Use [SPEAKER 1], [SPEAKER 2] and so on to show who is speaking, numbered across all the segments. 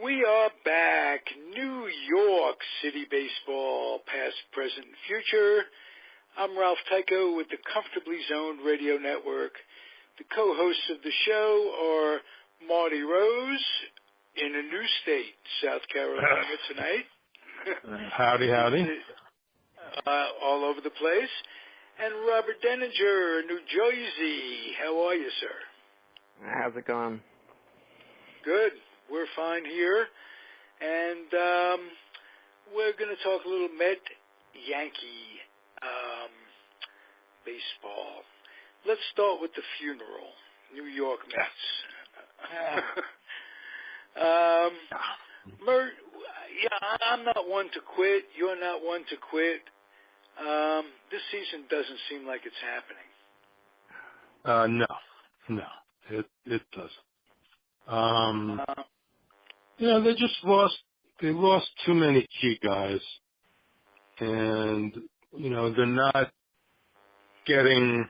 [SPEAKER 1] We are back. New York City baseball, past, present, and future. I'm Ralph Tyko with the Comfortably Zoned Radio Network. The co-hosts of the show are Marty Rose in a new state, South Carolina tonight.
[SPEAKER 2] Howdy, howdy.
[SPEAKER 1] All over the place. And Robert Deininger, New Jersey. How are you, sir?
[SPEAKER 3] How's it going?
[SPEAKER 1] Good. We're fine here. And we're going to talk a little Met-Yankee baseball. Let's start with the funeral. New York Mets. I'm not one to quit. You're not one to quit. This season doesn't seem like it's happening.
[SPEAKER 2] No, it doesn't. They just lost. They lost too many key guys, and they're not getting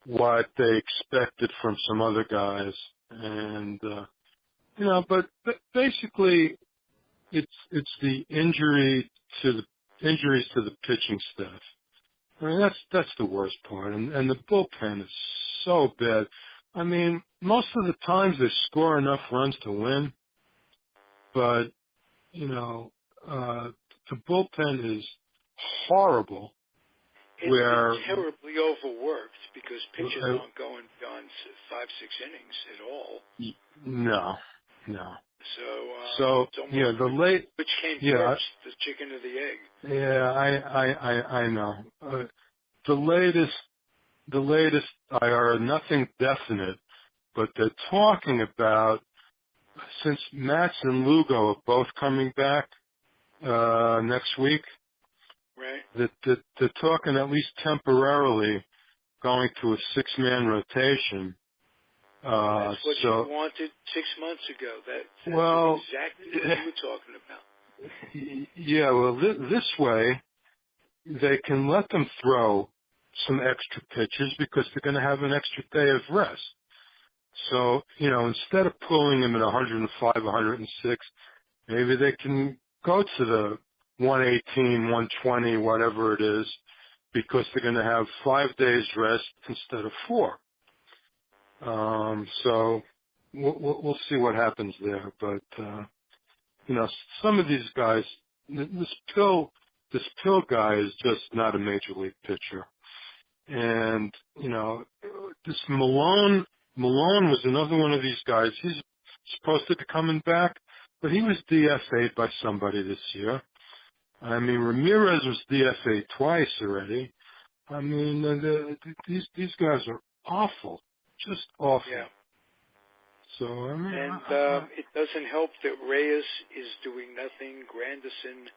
[SPEAKER 2] what they expected from some other guys, and but basically, it's the injuries to the pitching staff. I mean, that's the worst part, and the bullpen is so bad. I mean, most of the times they score enough runs to win, but the bullpen is horrible.
[SPEAKER 1] It's been terribly overworked because pitchers aren't going beyond 5-6 innings at all.
[SPEAKER 2] No. So
[SPEAKER 1] the which came first, the chicken or the egg?
[SPEAKER 2] Yeah, I know. The latest I heard, nothing definite, but they're talking about, since Matz and Lugo are both coming back next week,
[SPEAKER 1] right?
[SPEAKER 2] That they're talking at least temporarily going to a 6-man rotation.
[SPEAKER 1] That's what you wanted 6 months ago. That's exactly what you were talking about.
[SPEAKER 2] Yeah, well, this way they can let them throw some extra pitches because they're going to have an extra day of rest. So, instead of pulling them at 105, 106, maybe they can go to the 118, 120, whatever it is, because they're going to have 5 days rest instead of 4. So we'll see what happens there. But, some of these guys, this Pill guy is just not a major league pitcher. And, this Malone was another one of these guys. He's supposed to be coming back, but he was DFA'd by somebody this year. I mean, Ramirez was DFA'd twice already. I mean, these guys are awful, just awful.
[SPEAKER 1] Yeah.
[SPEAKER 2] So, I mean,
[SPEAKER 1] it doesn't help that Reyes is doing nothing. Granderson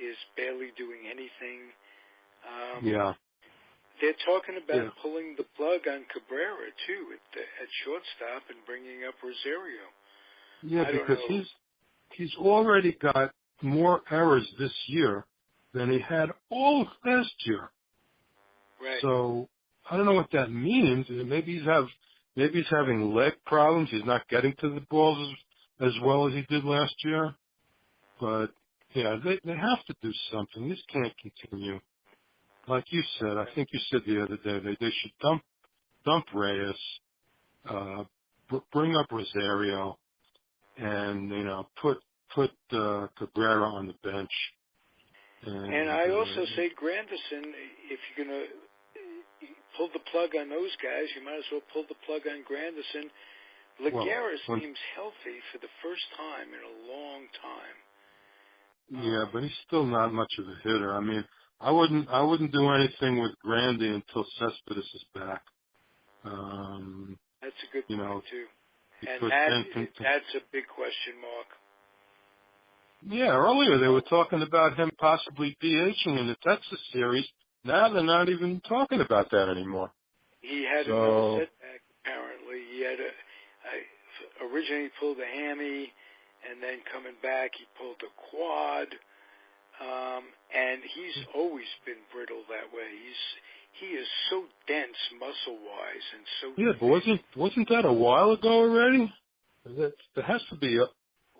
[SPEAKER 1] is barely doing anything.
[SPEAKER 2] Yeah.
[SPEAKER 1] They're talking about pulling the plug on Cabrera, too, at shortstop and bringing up Rosario.
[SPEAKER 2] Yeah, because he's already got more errors this year than he had all of last year.
[SPEAKER 1] Right.
[SPEAKER 2] So I don't know what that means. Maybe he's having leg problems. He's not getting to the balls as well as he did last year. But, yeah, they have to do something. This can't continue. Like you said, I think you said the other day, they should dump Reyes, bring up Rosario, and put Cabrera on the bench.
[SPEAKER 1] And I also say Granderson, if you're going to pull the plug on those guys, you might as well pull the plug on Granderson. Lagares seems healthy for the first time in a long time.
[SPEAKER 2] Yeah, but he's still not much of a hitter. I mean, I wouldn't do anything with Grandy until Cespedes is back.
[SPEAKER 1] That's a good point too. And that's a big question mark.
[SPEAKER 2] Yeah, earlier they were talking about him possibly DHing in the Texas series. Now they're not even talking about that anymore.
[SPEAKER 1] He had another setback, apparently. He had originally pulled a hammy, and then coming back he pulled a quad. And he's always been brittle that way. He is so dense muscle-wise and so.
[SPEAKER 2] Yeah, but wasn't that a while ago already? There has to be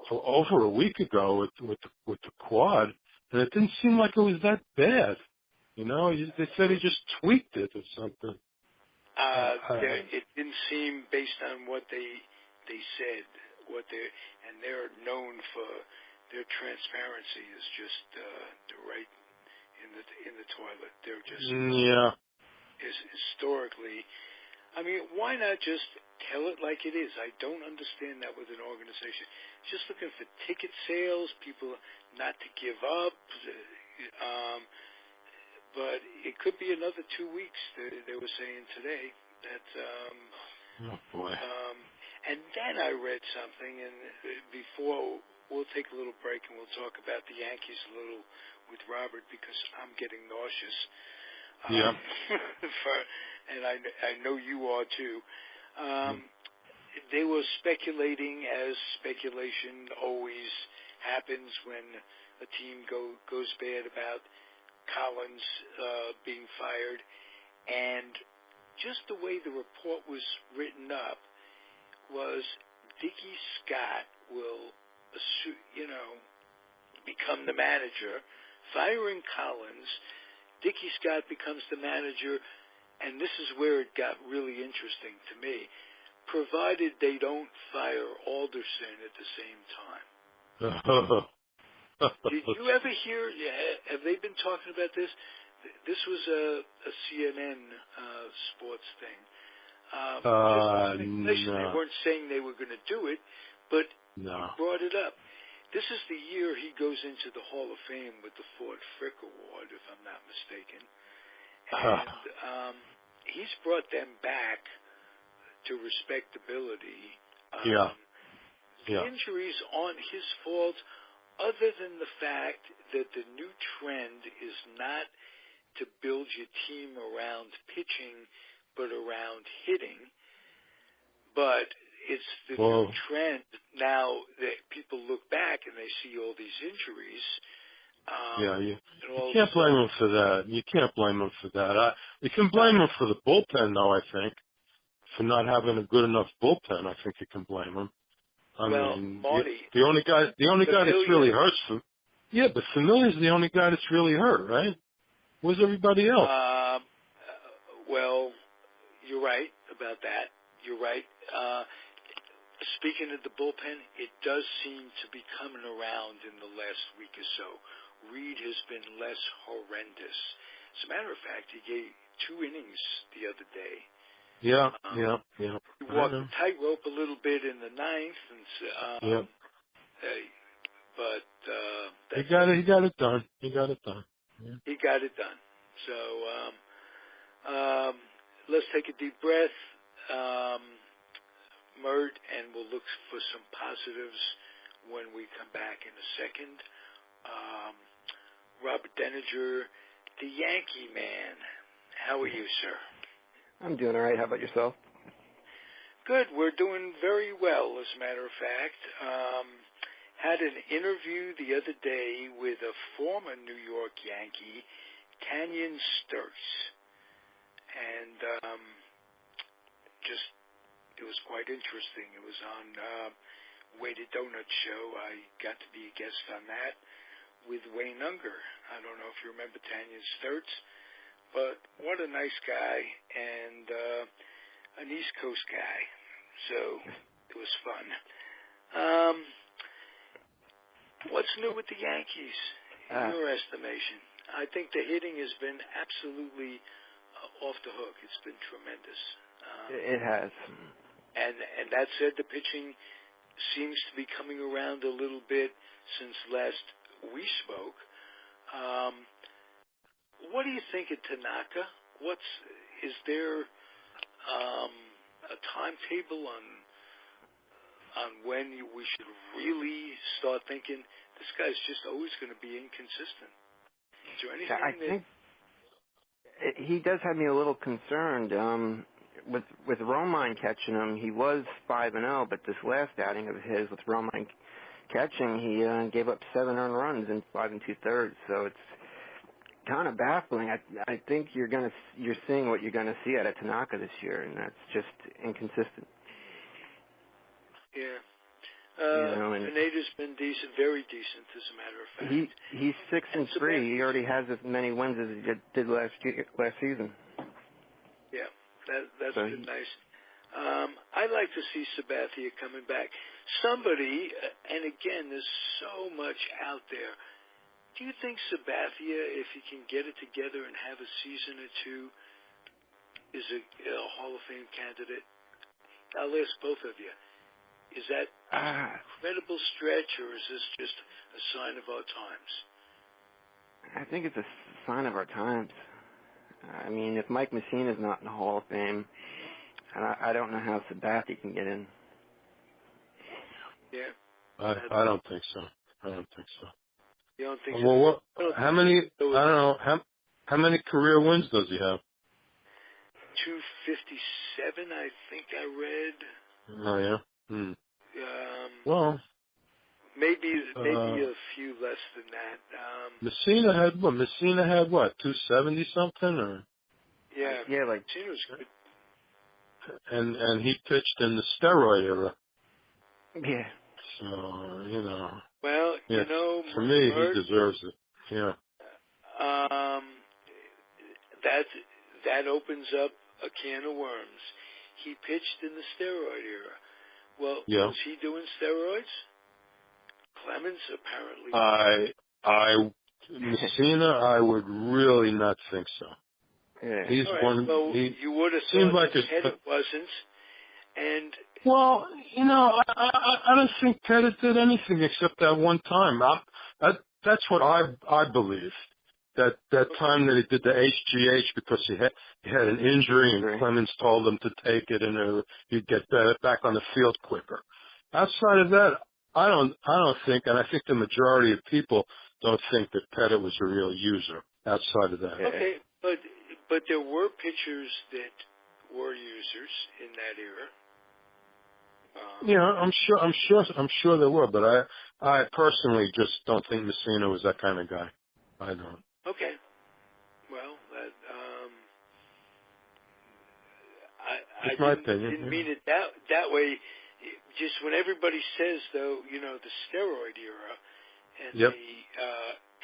[SPEAKER 2] over a week ago with the quad, and it didn't seem like it was that bad. You know, they said he just tweaked it or something.
[SPEAKER 1] It didn't seem, based on what they said, and they're known for their transparency is just right in the toilet. They're just is historically. I mean, why not just tell it like it is? I don't understand that with an organization. Just looking for ticket sales, people not to give up. But it could be another 2 weeks. They were saying today that.
[SPEAKER 2] Oh boy.
[SPEAKER 1] And then I read something, and before we'll take a little break and we'll talk about the Yankees a little with Robert because I'm getting nauseous.
[SPEAKER 2] Yeah.
[SPEAKER 1] And I know you are too. They were speculating, as speculation always happens when a team goes bad, about Collins being fired, and just the way the report was written up was Dickie Scott will, become the manager, firing Collins. Dickie Scott becomes the manager, and this is where it got really interesting to me, provided they don't fire Alderson at the same time. Did you ever hear, have they been talking about this? This was a CNN sports thing.
[SPEAKER 2] No.
[SPEAKER 1] They weren't saying they were going to do it, but
[SPEAKER 2] No.
[SPEAKER 1] brought it up. This is the year he goes into the Hall of Fame with the Ford Frick Award, if I'm not mistaken. And he's brought them back to respectability. The injuries aren't his fault, other than the fact that the new trend is not to build your team around pitching, but around hitting. But it's the new trend now that people look back and they see all these injuries.
[SPEAKER 2] You can't blame him for that. You can't blame him for that. You can blame him for the bullpen, though, I think. For not having a good enough bullpen, I think you can blame him. I mean,
[SPEAKER 1] Marty,
[SPEAKER 2] the only guy that's really hurt. But Familia's the only guy that's really hurt, right? Where's everybody else?
[SPEAKER 1] Well, you're right about that. You're right. Speaking of the bullpen, it does seem to be coming around in the last week or so. Reed has been less horrendous. As a matter of fact, he gave 2 innings the other day.
[SPEAKER 2] Yeah.
[SPEAKER 1] He walked the tightrope a little bit in the 9th, and but
[SPEAKER 2] he got it done.
[SPEAKER 1] He got it done. So let's take a deep breath, Mert, and we'll look for some positives when we come back in a second. Robert Deininger, the Yankee man. How are you, sir?
[SPEAKER 3] I'm doing all right. How about yourself?
[SPEAKER 1] Good. We're doing very well, as a matter of fact. Had an interview the other day with a former New York Yankee, Tanyan Sturts. And it was quite interesting. It was on Weighted Donut Show. I got to be a guest on that with Wayne Unger. I don't know if you remember Tanyan Sturts, but what a nice guy, and an East Coast guy. So it was fun. What's new with the Yankees, in your estimation? I think the hitting has been absolutely off the hook. It's been tremendous.
[SPEAKER 3] It has.
[SPEAKER 1] And that said, the pitching seems to be coming around a little bit since last we spoke. What do you think of Tanaka? Is there a timetable on when we should really start thinking this guy's just always going to be inconsistent? Is there anything
[SPEAKER 3] I think he does have me a little concerned. With Romine catching him, he was 5-0, but this last outing of his with Romine catching, he gave up 7 earned runs in 5 2/3. So it's kind of baffling. I think you're seeing what you're gonna see out of Tanaka this year, and that's just inconsistent.
[SPEAKER 1] Yeah.
[SPEAKER 3] And
[SPEAKER 1] Pineda's been decent, very decent, as a matter of fact.
[SPEAKER 3] He's 6-3. He already has as many wins as he did last season.
[SPEAKER 1] Yeah, that's
[SPEAKER 3] so
[SPEAKER 1] good, nice. I'd like to see Sabathia coming back. Somebody, and again, there's so much out there. Do you think Sabathia, if he can get it together and have a season or two, is a Hall of Fame candidate? I'll ask both of you. Is that an incredible stretch, or is this just a sign of our times?
[SPEAKER 3] I think it's a sign of our times. I mean, if Mike Messina's not in the Hall of Fame, I don't know how Sabathia can get in.
[SPEAKER 1] Yeah.
[SPEAKER 2] I don't think so.
[SPEAKER 1] You don't think
[SPEAKER 2] well,
[SPEAKER 1] so?
[SPEAKER 2] How many? I don't know. How many career wins does he have?
[SPEAKER 1] 257, I think I read.
[SPEAKER 2] Oh yeah. Hmm.
[SPEAKER 1] Well, maybe a few less than that.
[SPEAKER 2] Messina had what? 270 something, or?
[SPEAKER 1] Yeah, like Messina was good.
[SPEAKER 2] And he pitched in the steroid era.
[SPEAKER 3] Yeah.
[SPEAKER 2] So
[SPEAKER 1] Well,
[SPEAKER 2] yeah, for me, he deserves it. Yeah.
[SPEAKER 1] That opens up a can of worms. He pitched in the steroid era. Well, was he doing steroids? Clemens apparently.
[SPEAKER 2] Messina, I would really not think so.
[SPEAKER 3] Yeah.
[SPEAKER 2] He's
[SPEAKER 1] right,
[SPEAKER 2] one.
[SPEAKER 1] well, you would have thought like Pettit wasn't. And
[SPEAKER 2] well, I don't think Pettit did anything except that one time. That's what I believe. That time that he did the HGH because he had an injury and Clemens told him to take it and he'd get back on the field quicker. Outside of that, I don't think, and I think the majority of people don't think that Pettit was a real user. Outside of that,
[SPEAKER 1] okay, but there were pitchers that were users in that era.
[SPEAKER 2] Yeah, I'm sure there were, but I personally just don't think Messina was that kind of guy. I don't.
[SPEAKER 1] Okay. Well, I didn't mean it that way. Just when everybody says, though, the steroid era, and they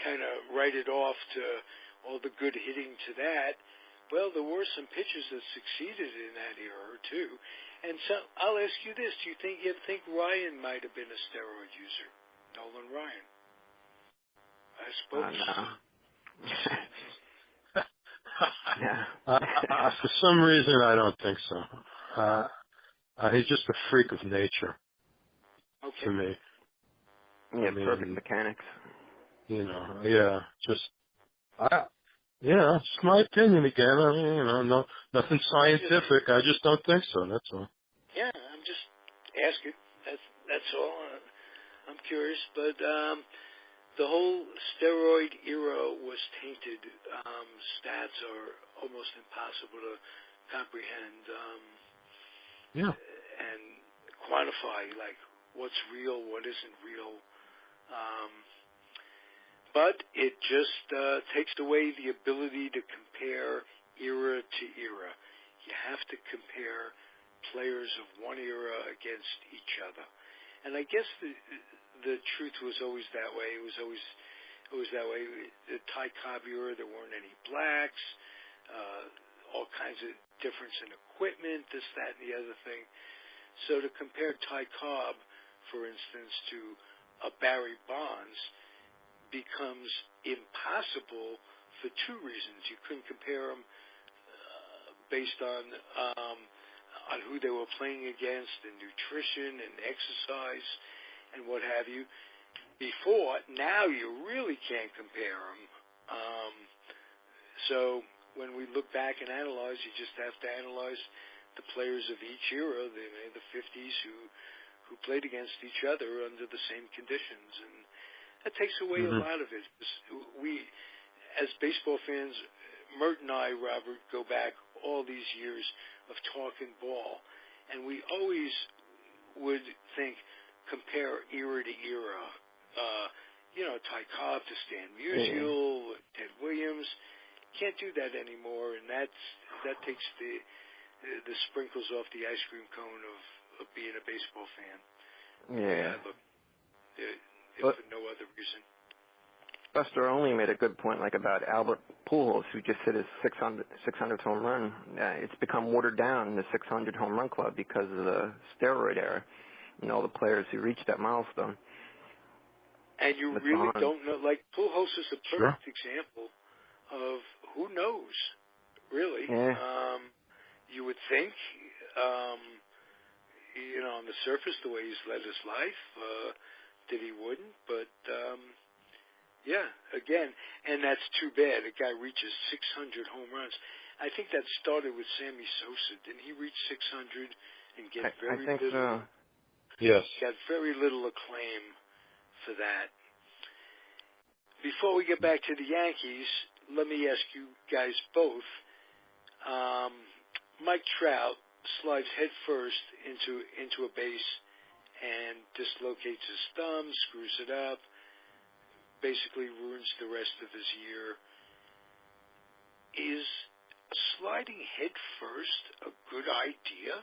[SPEAKER 1] kind of write it off to all the good hitting to that, well, there were some pitchers that succeeded in that era, too. And so I'll ask you this. Do you think Ryan might have been a steroid user? Nolan Ryan. I suppose.
[SPEAKER 2] For some reason, I don't think so. He's just a freak of nature.
[SPEAKER 1] Okay.
[SPEAKER 2] To me.
[SPEAKER 3] Yeah, perfect mechanics.
[SPEAKER 2] Just it's my opinion again. I mean, nothing scientific. I just don't think so. That's all.
[SPEAKER 1] Yeah, I'm just asking. That's all. I'm curious, but the whole steroid era was tainted. Stats are almost impossible to comprehend. And quantify, like what's real, what isn't real. But it just takes away the ability to compare era to era. You have to compare players of one era against each other. And I guess the truth was always that way. It was that way. The Ty Cobb era, there weren't any blacks, all kinds of difference in equipment, this, that, and the other thing. So to compare Ty Cobb, for instance, to a Barry Bonds becomes impossible for two reasons. You couldn't compare them based on who they were playing against, and nutrition and exercise and what have you. Before, now you really can't compare them. So when we look back and analyze, you just have to analyze the players of each era, the 50s who played against each other under the same conditions, and that takes away a lot of it. We, as baseball fans, Mert and I, Robert, go back all these years of talking ball, and we always would think, compare era to era. Ty Cobb to Stan Musial, Ted Williams. Can't do that anymore, and that takes the sprinkles off the ice cream cone of being a baseball fan.
[SPEAKER 3] Yeah.
[SPEAKER 1] Look, if for no other reason.
[SPEAKER 3] Buster only made a good point, like about Albert Pujols, who just hit his 600th home run. It's become watered down, the 600 home run club, because of the steroid era and all the players who reached that milestone.
[SPEAKER 1] And you really don't know. Like, Pujols is a perfect example of who knows, really.
[SPEAKER 3] Yeah.
[SPEAKER 1] You would think, on the surface, the way he's led his life, that he wouldn't. But, yeah, again, and that's too bad. A guy reaches 600 home runs. I think that started with Sammy Sosa. Didn't he reach 600 and get very little?
[SPEAKER 3] So.
[SPEAKER 2] Yes.
[SPEAKER 1] Got very little acclaim for that. Before we get back to the Yankees, let me ask you guys both. Mike Trout slides headfirst into a base and dislocates his thumb, screws it up, basically ruins the rest of his year. Is sliding headfirst a good idea?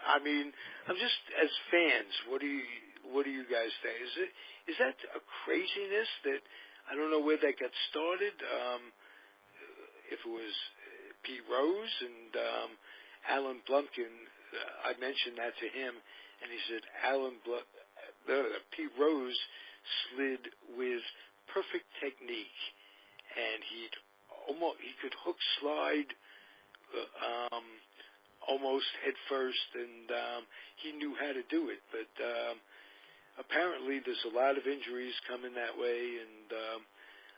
[SPEAKER 1] I mean, I'm just, as fans, what do you guys say? Is that a craziness that, I don't know where that got started? If it was Pete Rose and Alan Blumpkin, I mentioned that to him, and he said Pete Rose slid with perfect technique, and he could hook slide almost head first, and he knew how to do it. But apparently there's a lot of injuries coming that way, and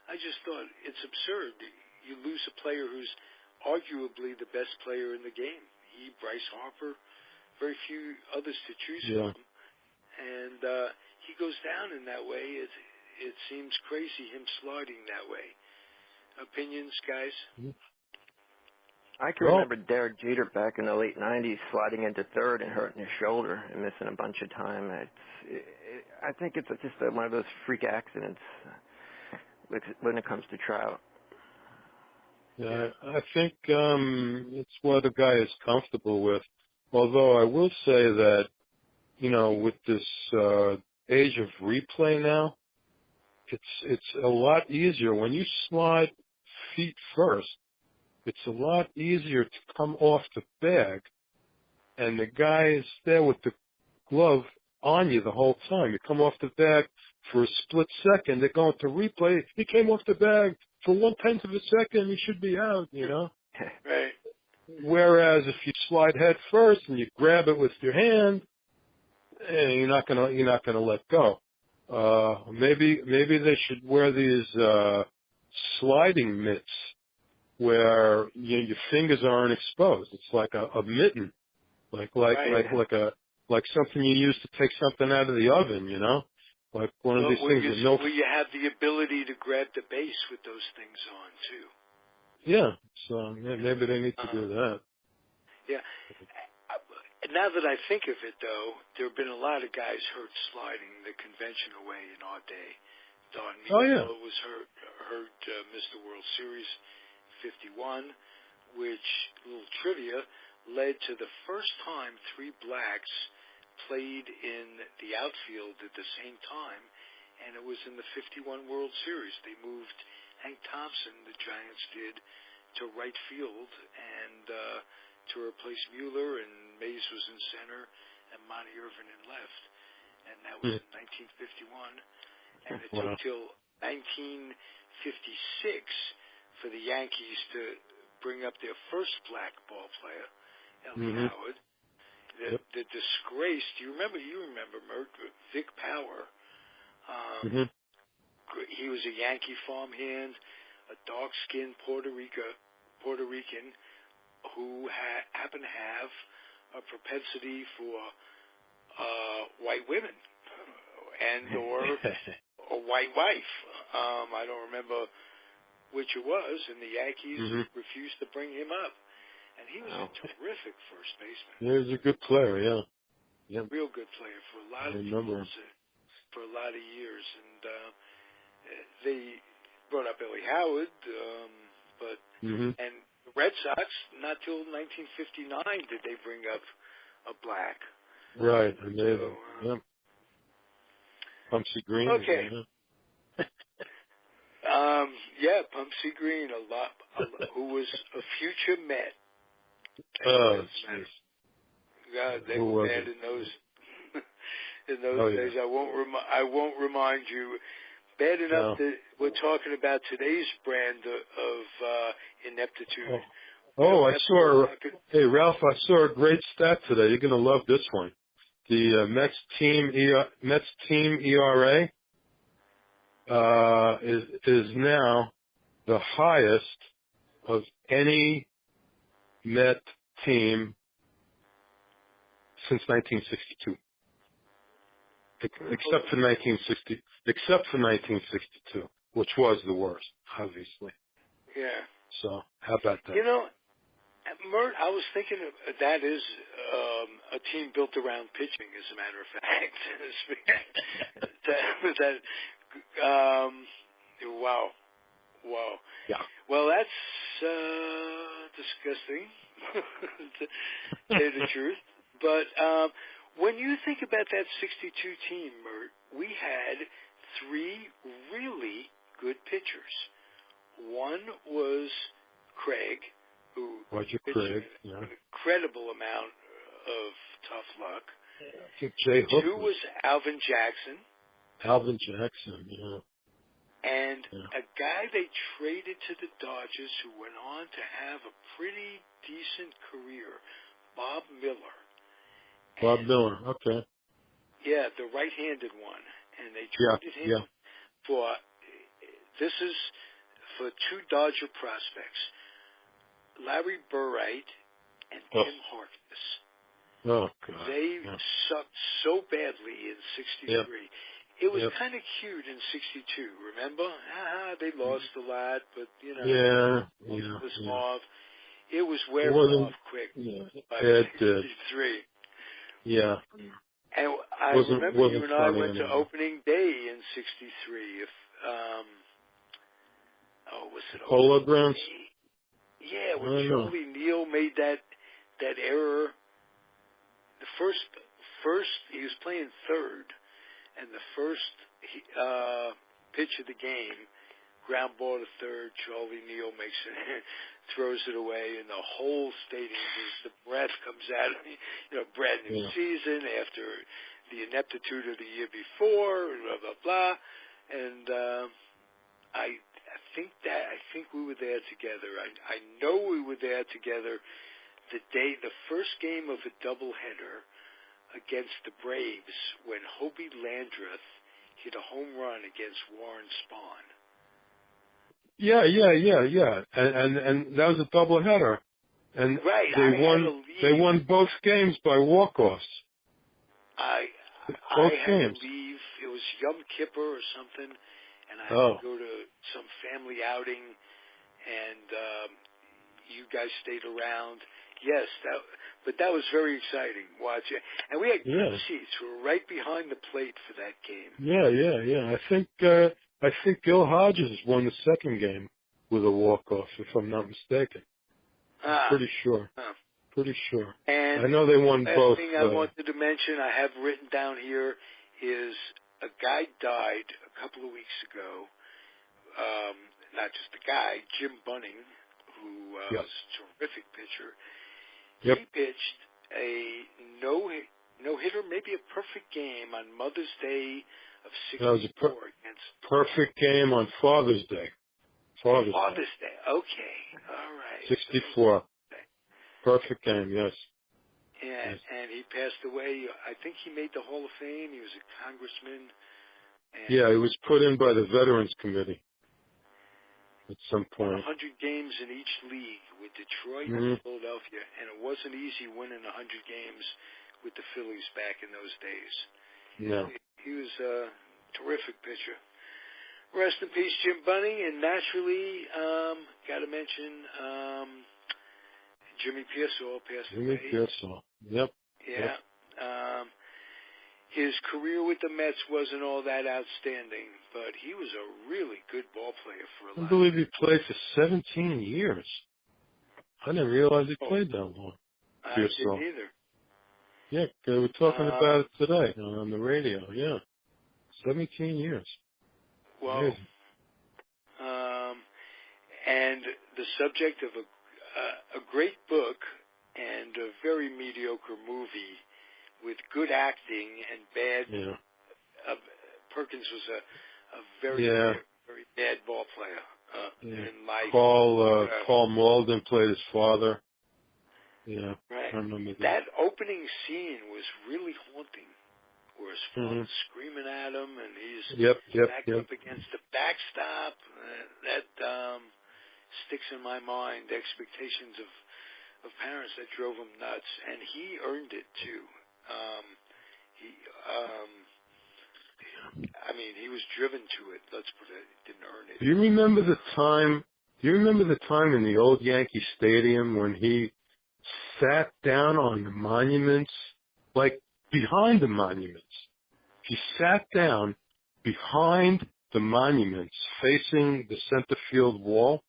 [SPEAKER 1] I just thought it's absurd. You lose a player who's arguably the best player in the game. Bryce Harper, very few others to choose from, and he goes down in that way. It seems crazy, him sliding that way. Opinions, guys?
[SPEAKER 3] I can remember Derek Jeter back in the late 90s sliding into third and hurting his shoulder and missing a bunch of time. I think it's just one of those freak accidents when it comes to Trout.
[SPEAKER 2] Yeah, I think it's what a guy is comfortable with. Although I will say that, with this age of replay now, it's a lot easier. When you slide feet first, it's a lot easier to come off the bag, and the guy is there with the glove on you the whole time. You come off the bag for a split second, they're going to replay. He came off the bag for 1/10 of a second. He should be out,
[SPEAKER 1] Right.
[SPEAKER 2] Whereas if you slide head first and you grab it with your hand, you're not gonna let go. Maybe they should wear these sliding mitts where your fingers aren't exposed. It's like a mitten, like something you use to take something out of the oven, like one of these things with
[SPEAKER 1] where you have the ability to grab the base with those things on too.
[SPEAKER 2] Yeah, so maybe they need to do that.
[SPEAKER 1] Yeah. Now that I think of it, though, there have been a lot of guys hurt sliding the conventional way in our day. Don Miguel was hurt, missed the World Series 51, which, little trivia, led to the first time three blacks played in the outfield at the same time, and it was in the 51 World Series. They moved Hank Thompson, the Giants did, to right field, and to replace Mueller, and Mays was in center, and Monty Irvin in left. And that was in 1951. And it took till 1956 for the Yankees to bring up their first black ball player, Ellie Howard. The disgrace, you remember, Mert, Vic Power. He was a Yankee farmhand, a dark-skinned Puerto Rican who happened to have a propensity for white women and or a white wife. I don't remember which it was, and the Yankees refused to bring him up. And he was a terrific first baseman.
[SPEAKER 2] He was a good player, yeah.
[SPEAKER 1] Real good player for a lot of years. For a lot of years. And they brought up Ellie Howard, but and the Red Sox, not till 1959 did they bring up a black.
[SPEAKER 2] Right. Amazing.
[SPEAKER 1] So,
[SPEAKER 2] Yep. Pumpsy Green.
[SPEAKER 1] okay.
[SPEAKER 2] Yeah.
[SPEAKER 1] Yeah, Pumpsy Green, who was a future Met.
[SPEAKER 2] Oh,
[SPEAKER 1] As a matter
[SPEAKER 2] jeez.
[SPEAKER 1] God, they
[SPEAKER 2] Who
[SPEAKER 1] were
[SPEAKER 2] was
[SPEAKER 1] bad
[SPEAKER 2] it?
[SPEAKER 1] in those
[SPEAKER 2] Oh,
[SPEAKER 1] days.
[SPEAKER 2] yeah.
[SPEAKER 1] I won't remind you. Bad enough
[SPEAKER 2] No.
[SPEAKER 1] that we're talking about today's brand of ineptitude.
[SPEAKER 2] I saw. Hey, Ralph, I saw a great stat today. You're going to love this one. The Mets team ERA is now the highest of any Met team since 1962, except for 1962, which was the worst, obviously.
[SPEAKER 1] Yeah.
[SPEAKER 2] So how about that?
[SPEAKER 1] You know, Mert, I was thinking that is a team built around pitching, as a matter of fact. Wow.
[SPEAKER 2] Yeah.
[SPEAKER 1] Well, that's disgusting, to say the truth. But when you think about that 62 team, Mert, we had 3 really good pitchers. One was Craig, who
[SPEAKER 2] Roger
[SPEAKER 1] pitched
[SPEAKER 2] Craig, yeah.
[SPEAKER 1] an incredible amount of tough luck.
[SPEAKER 2] I think Jay Hook
[SPEAKER 1] 2 was Alvin Jackson.
[SPEAKER 2] Alvin Jackson, yeah.
[SPEAKER 1] And a guy they traded to the Dodgers who went on to have a pretty decent career, Bob Miller.
[SPEAKER 2] Miller, okay.
[SPEAKER 1] Yeah, the right-handed one. And they traded him for 2 Dodger prospects, Larry Burright and Tim Harkness.
[SPEAKER 2] Oh, God.
[SPEAKER 1] They sucked so badly in 63. It was kind of cute in 62, remember? They lost a lot, but, this off. It was wearing off quick by 63.
[SPEAKER 2] Yeah.
[SPEAKER 1] And I remember you and I went to opening day in 63. Was it
[SPEAKER 2] Holograms?
[SPEAKER 1] Yeah, when Charlie Neal made that error. The first he was playing third, and the first pitch of the game, ground ball to third, Charlie Neal makes it, throws it away, and the whole stadium, the breath comes out of me. Brand new season after the ineptitude of the year before, blah blah blah, and I think we were there together. I know we were there together the first game of a doubleheader against the Braves when Hobie Landreth hit a home run against Warren Spahn.
[SPEAKER 2] Yeah. And that was a doubleheader. And they won both games by walk-offs.
[SPEAKER 1] I had to leave. It was Yom Kippur or something, and I had to go to some family outing, and you guys stayed around. Yes, but that was very exciting. Watch it, and we had good seats. We were right behind the plate for that game.
[SPEAKER 2] Yeah. I think Gil Hodges won the second game with a walk-off, if I'm not mistaken. I'm pretty sure. Pretty sure.
[SPEAKER 1] And
[SPEAKER 2] I know they won both.
[SPEAKER 1] The thing I wanted to mention, I have written down here, is a guy died a couple of weeks ago. Not just a guy, Jim Bunning, who was a terrific pitcher.
[SPEAKER 2] Yep.
[SPEAKER 1] He pitched a no-hitter, maybe a perfect game on Mother's Day of 64
[SPEAKER 2] That was a perfect game on Father's Day.
[SPEAKER 1] Father's Day. Okay. All right.
[SPEAKER 2] 64. Perfect game, yes.
[SPEAKER 1] And he passed away. I think he made the Hall of Fame. He was a congressman. And
[SPEAKER 2] he was put in by the Veterans Committee at some point.
[SPEAKER 1] 100 games in each league with Detroit and Philadelphia, and it wasn't easy winning 100 games with the Phillies back in those days.
[SPEAKER 2] No.
[SPEAKER 1] He was a terrific pitcher. Rest in peace, Jim Bunning, and naturally, got to mention Jimmy Pearsall passed away.
[SPEAKER 2] Jimmy Pearsall, yep.
[SPEAKER 1] Yeah. His career with the Mets wasn't all that outstanding, but he was a really good ball player for a while.
[SPEAKER 2] I believe he played for 17 years. I didn't realize he played that long.
[SPEAKER 1] I didn't either.
[SPEAKER 2] Yeah, they were talking about it today on the radio. Yeah, 17 years.
[SPEAKER 1] Well,
[SPEAKER 2] Amazing.
[SPEAKER 1] and the subject of a great book and a very mediocre movie with good acting and bad.
[SPEAKER 2] Yeah.
[SPEAKER 1] Perkins was a very, very bad ball player in life.
[SPEAKER 2] Paul Malden played his father. Yeah,
[SPEAKER 1] right.
[SPEAKER 2] I remember that.
[SPEAKER 1] That opening scene was really haunting, where his father's screaming at him, and he's backed up against the backstop. That sticks in my mind. The expectations of parents that drove him nuts, and he earned it too. He was driven to it. Let's put it. Didn't earn it.
[SPEAKER 2] Do you remember the time? In the old Yankee Stadium when he sat down on the monuments, like behind the monuments? He sat down behind the monuments, facing the center field wall.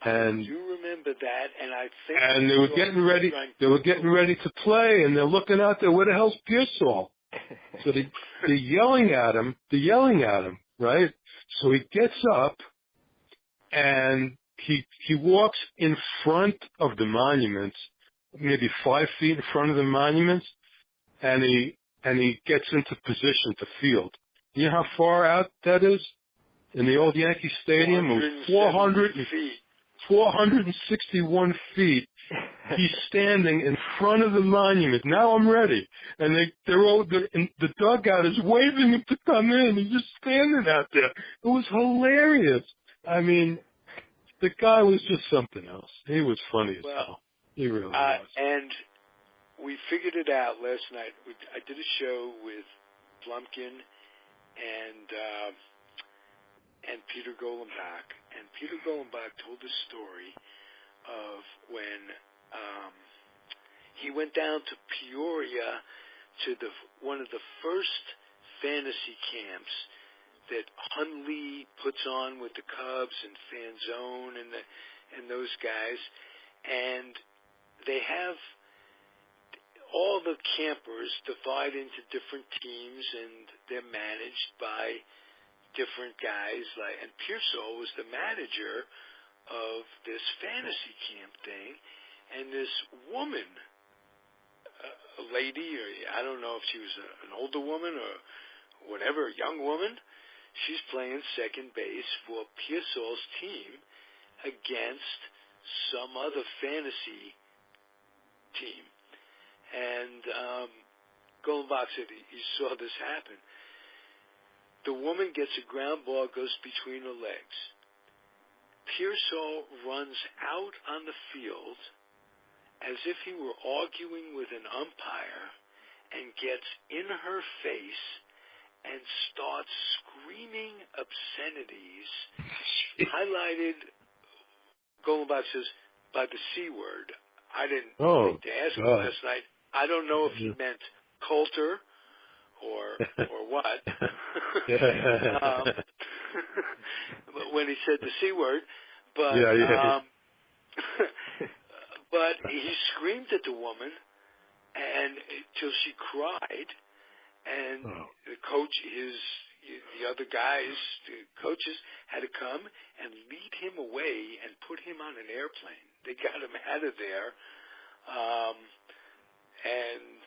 [SPEAKER 2] And
[SPEAKER 1] you remember that, and I think.
[SPEAKER 2] And they were getting ready. They were getting ready to play, and they're looking out there. Where the hell's Pearsall? So they're yelling at him. Right? So he gets up, and he walks in front of the monuments, maybe 5 feet in front of the monuments, and he gets into position to field. You know how far out that is? In the old Yankee Stadium, 461 feet. He's standing in front of the monument. Now I'm ready. And the dugout is waving him to come in. He's just standing out there. It was hilarious. I mean, the guy was just something else. He was funny as hell. He really was.
[SPEAKER 1] And we figured it out last night. I did a show with Blumkin and Peter Golenbach. And Peter Golenbach told the story of when he went down to Peoria to one of the first fantasy camps that Hundley puts on with the Cubs and Fanzone and those guys. And they have all the campers divide into different teams, and they're managed by different guys. And Pearsall was the manager of this fantasy camp thing, and this woman, a lady, or I don't know if she was an older woman or whatever, a young woman, she's playing second base for Pearsall's team against some other fantasy team. And Golenbach said he saw this happen. The woman gets a ground ball, goes between her legs. Pearsall runs out on the field as if he were arguing with an umpire and gets in her face and starts screaming obscenities, highlighted, Golenbach says, by the C word. I didn't think to ask him last night. I don't know if he meant Coulter or what. When he said the C word, but but he screamed at the woman and till she cried, and the coach, the other guys, the coaches had to come and lead him away and put him on an airplane. They got him out of there, and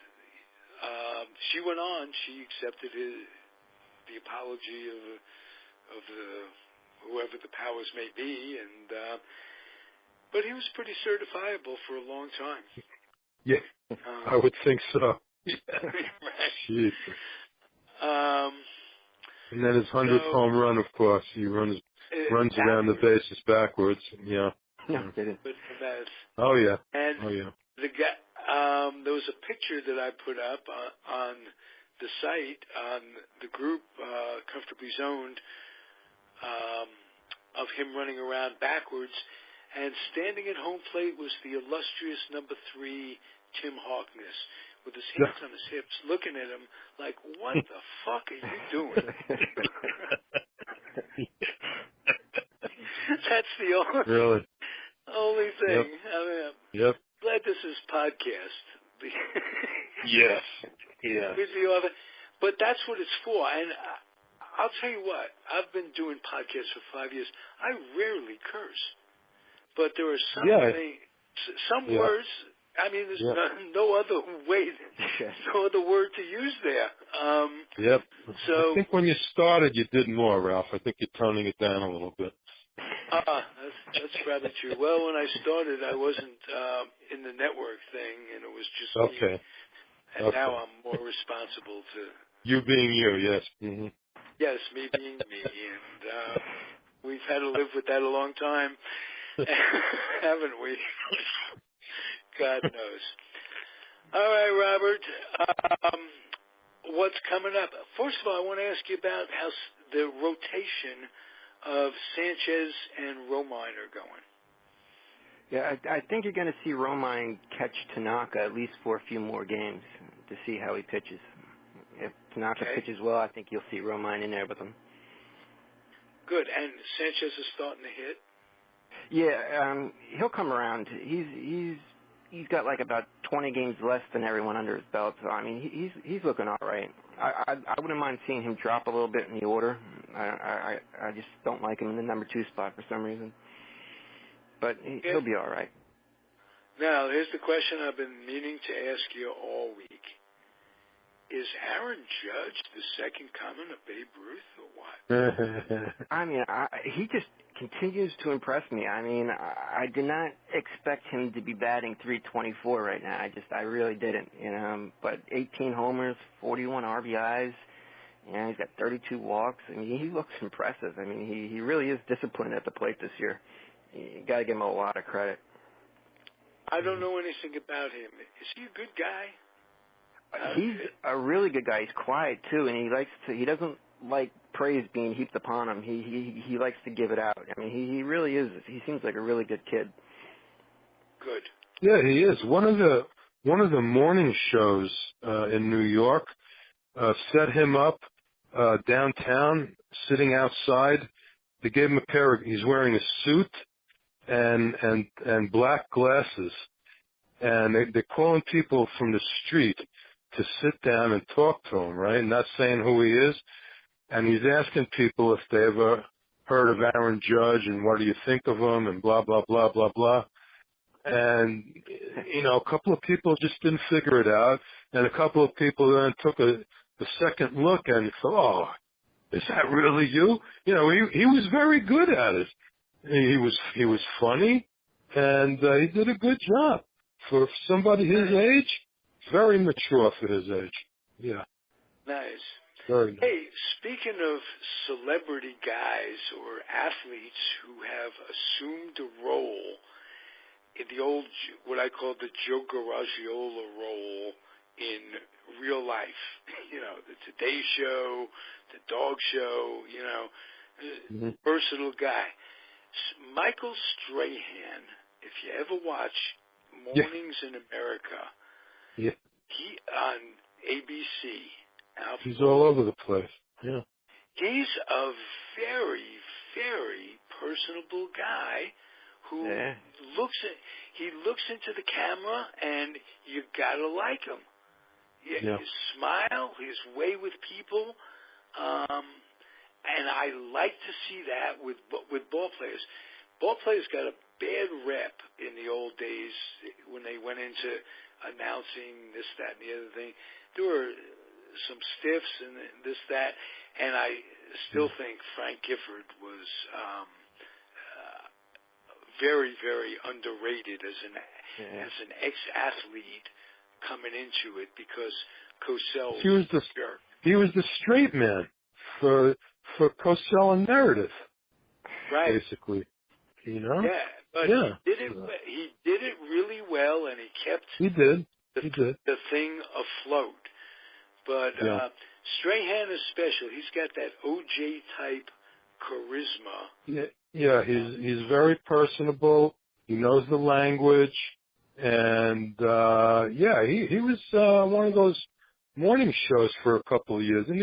[SPEAKER 1] she went on. She accepted the apology of whoever the powers may be, and but he was pretty certifiable for a long time.
[SPEAKER 2] Yeah, I would think so.
[SPEAKER 1] Right.
[SPEAKER 2] And then his 100th home run, of course, he runs around the bases backwards. Yeah. Oh yeah.
[SPEAKER 1] And the guy, there was a picture that I put up on the site on the group Comfortably Zoned of him running around backwards, and standing at home plate was the illustrious number 3 Tim Harkness with his hands on his hips, looking at him like, "What the fuck are you doing?" That's the only thing.
[SPEAKER 2] Yep.
[SPEAKER 1] I mean, glad this is podcast.
[SPEAKER 2] Yes. Yes.
[SPEAKER 1] With the author. But that's what it's for. And I'll tell you what, I've been doing podcasts for 5 years. I rarely curse. But there are some things, some words, I mean, there's no other way, no other word to use there.
[SPEAKER 2] Yep.
[SPEAKER 1] So,
[SPEAKER 2] I think when you started, you did more, Ralph. I think you're toning it down a little bit.
[SPEAKER 1] That's probably true. Well, when I started, I wasn't in the network thing, and it was just me. And now I'm more responsible to...
[SPEAKER 2] You being you, yes. Mm-hmm.
[SPEAKER 1] Yes, me being me. And we've had to live with that a long time, haven't we? God knows. All right, Robert. What's coming up? First of all, I want to ask you about how the rotation of Sanchez and Romine are going.
[SPEAKER 3] Yeah, I think you're going to see Romine catch Tanaka at least for a few more games to see how he pitches. If Tanaka pitches well, I think you'll see Romine in there with him.
[SPEAKER 1] Good. And Sanchez is starting to hit?
[SPEAKER 3] Yeah, he'll come around. He's got like about 20 games less than everyone under his belt. So I mean, he's looking all right. I wouldn't mind seeing him drop a little bit in the order. I just don't like him in the number 2 spot for some reason. But he'll be all right.
[SPEAKER 1] Now, here's the question I've been meaning to ask you all week. Is Aaron Judge the second coming of Babe Ruth or what?
[SPEAKER 3] I mean, he just continues to impress me. I mean, I did not expect him to be batting .324 right now. I really didn't, you know. But 18 homers, 41 RBIs, and he's got 32 walks. I mean, he looks impressive. I mean, he really is disciplined at the plate this year. You got to give him a lot of credit.
[SPEAKER 1] I don't know anything about him. Is he a good guy?
[SPEAKER 3] He's a really good guy. He's quiet too, and he doesn't like praise being heaped upon him. He likes to give it out. I mean, he really is. He seems like a really good kid.
[SPEAKER 1] Good.
[SPEAKER 2] Yeah, he is. One of the morning shows in New York set him up downtown, sitting outside. They gave him he's wearing a suit and black glasses, and they're calling people from the street to sit down and talk to him, right? Not saying who he is. And he's asking people if they ever heard of Aaron Judge and what do you think of him and blah, blah, blah, blah, blah. And, you know, a couple of people just didn't figure it out. And a couple of people then took a second look and thought, oh, is that really you? You know, he was very good at it. He was funny, and he did a good job. For somebody his age, very mature for his age. Yeah.
[SPEAKER 1] Nice.
[SPEAKER 2] Very nice.
[SPEAKER 1] Hey, speaking of celebrity guys or athletes who have assumed a role in the old, what I call the Joe Garagiola role in real life, you know, the Today Show, the Dog Show, you know, versatile guy. Michael Strahan, if you ever watch Mornings in America, he on ABC.
[SPEAKER 2] He's all over the place. Yeah.
[SPEAKER 1] He's a very, very personable guy who looks into the camera, and you gotta like him. His smile, his way with people, and I like to see that with ball players. Ball players got a bad rep in the old days when they went into announcing this, that, and the other thing. There were some stiffs and this, that, and I still think Frank Gifford was very, very underrated as an ex-athlete coming into it because Cosell
[SPEAKER 2] he was the straight man for Cosell and Meredith,
[SPEAKER 1] right?
[SPEAKER 2] Basically, you know.
[SPEAKER 1] Yeah, but he did it really well, and he kept the thing afloat. But Strahan is special. He's got that OJ type charisma.
[SPEAKER 2] Yeah, he's very personable. He knows the language, and he was one of those morning shows for a couple of years, and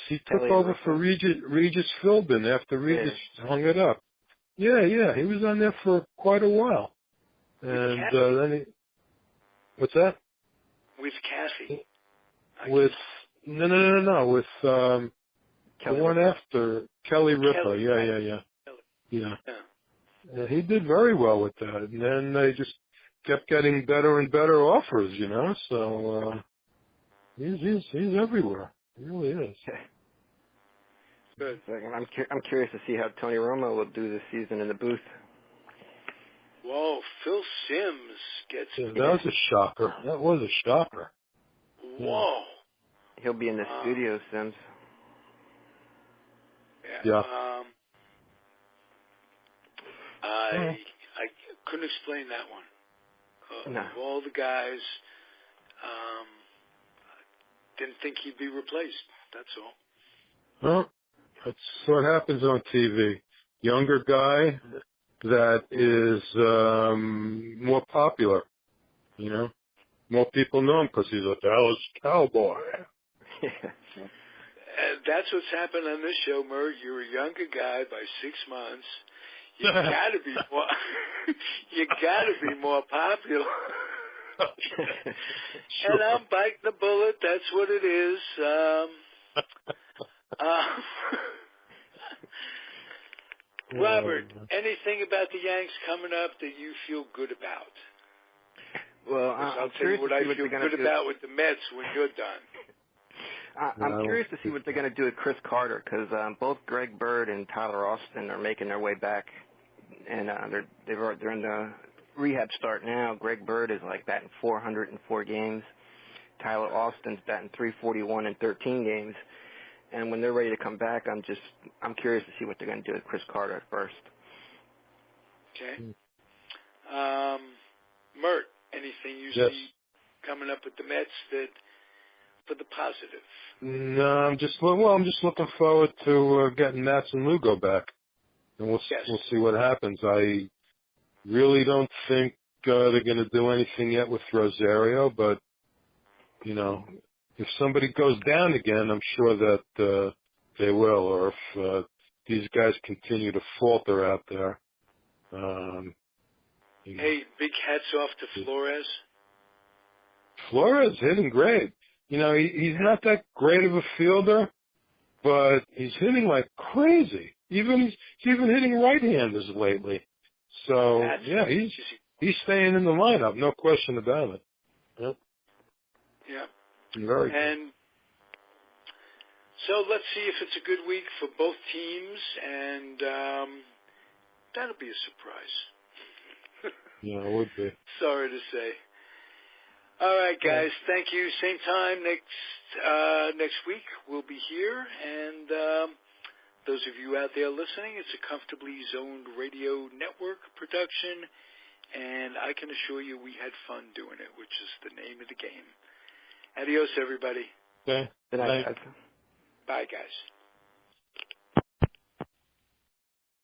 [SPEAKER 2] he took over for Regis Philbin after Regis hung it up. Yeah, he was on there for quite a while, and then what's that?
[SPEAKER 1] with Kathy.
[SPEAKER 2] With no. With the one after Kelly Ripa. Yeah. He did very well with that, and then they just kept getting better and better offers, you know. So he's everywhere. He really is.
[SPEAKER 1] Good.
[SPEAKER 3] I'm curious to see how Tony Romo will do this season in the booth.
[SPEAKER 1] Whoa, Phil Simms gets.
[SPEAKER 2] Yeah, that was a shocker. That was a shocker.
[SPEAKER 1] Whoa.
[SPEAKER 3] He'll be in the studio, Sims.
[SPEAKER 2] Yeah.
[SPEAKER 1] I couldn't explain that one.
[SPEAKER 3] No.
[SPEAKER 1] Of all the guys, didn't think he'd be replaced. That's all.
[SPEAKER 2] Well, that's what happens on TV. Younger guy that is more popular, you know. More people know him because he's a Dallas Cowboy.
[SPEAKER 1] That's what's happened on this show, Mert. You're a younger guy by 6 months. You gotta be more. You gotta be more popular.
[SPEAKER 2] Sure.
[SPEAKER 1] And I'm biting the bullet. That's what it is. Robert, anything about the Yanks coming up that you feel good about?
[SPEAKER 3] Well,
[SPEAKER 1] I'll tell you what I feel good about with the Mets when you're done.
[SPEAKER 3] I'm curious to see what they're going to do with Chris Carter, because both Greg Bird and Tyler Austin are making their way back, and they're in the rehab start now. Greg Bird is like batting 400 in 4 games. Tyler Austin's batting 341 in 13 games. And when they're ready to come back, I'm curious to see what they're going to do with Chris Carter first.
[SPEAKER 1] Okay. Mert, anything you see coming up with the Mets that for the positive?
[SPEAKER 2] No, I'm just looking forward to getting Nats and Lugo back, and we'll see what happens. I really don't think they're going to do anything yet with Rosario, but you know, if somebody goes down again, I'm sure that they will. Or if these guys continue to falter out there.
[SPEAKER 1] Hey, big hats off to Flores.
[SPEAKER 2] Flores hitting great. You know, he's not that great of a fielder, but he's hitting like crazy. He's even hitting right-handers lately. So he's staying in the lineup, no question about it. Yep.
[SPEAKER 1] Yeah.
[SPEAKER 2] Very good.
[SPEAKER 1] And so let's see if it's a good week for both teams, and that'll be a surprise.
[SPEAKER 2] Yeah, it would be.
[SPEAKER 1] Sorry to say. All right, guys. Thank you. Same time next week. We'll be here, and those of you out there listening, it's a Comfortably Zoned Radio Network production, and I can assure you we had fun doing it, which is the name of the game. Adios, everybody.
[SPEAKER 2] Okay.
[SPEAKER 3] Good night, guys.
[SPEAKER 1] Bye, guys.